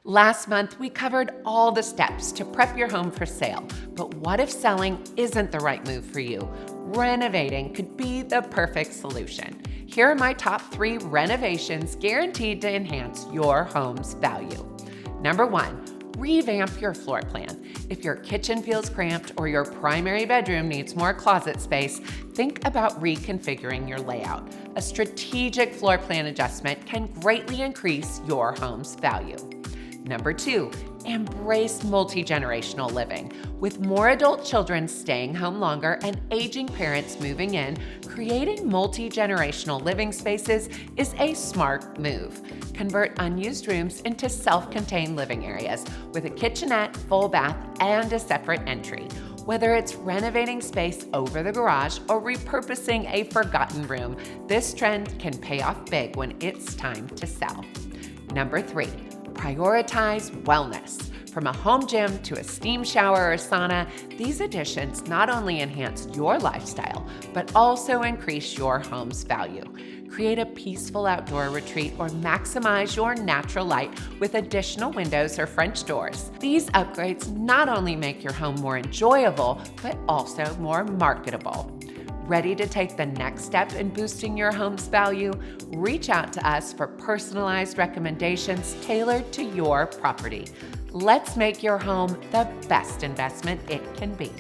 Last month, we covered all the steps to prep your home for sale. But what if selling isn't the right move for you? Renovating could be the perfect solution. Here are my top 3 renovations guaranteed to enhance your home's value. Number 1, revamp your floor plan. If your kitchen feels cramped or your primary bedroom needs more closet space, think about reconfiguring your layout. A strategic floor plan adjustment can greatly increase your home's value. Number 2, embrace multi-generational living. With more adult children staying home longer and aging parents moving in, creating multi-generational living spaces is a smart move. Convert unused rooms into self-contained living areas with a kitchenette, full bath, and a separate entry. Whether it's renovating space over the garage or repurposing a forgotten room, this trend can pay off big when it's time to sell. Number 3, prioritize wellness. From a home gym to a steam shower or sauna, these additions not only enhance your lifestyle, but also increase your home's value. Create a peaceful outdoor retreat or maximize your natural light with additional windows or French doors. These upgrades not only make your home more enjoyable, but also more marketable. Ready to take the next step in boosting your home's value? Reach out to us for personalized recommendations tailored to your property. Let's make your home the best investment it can be.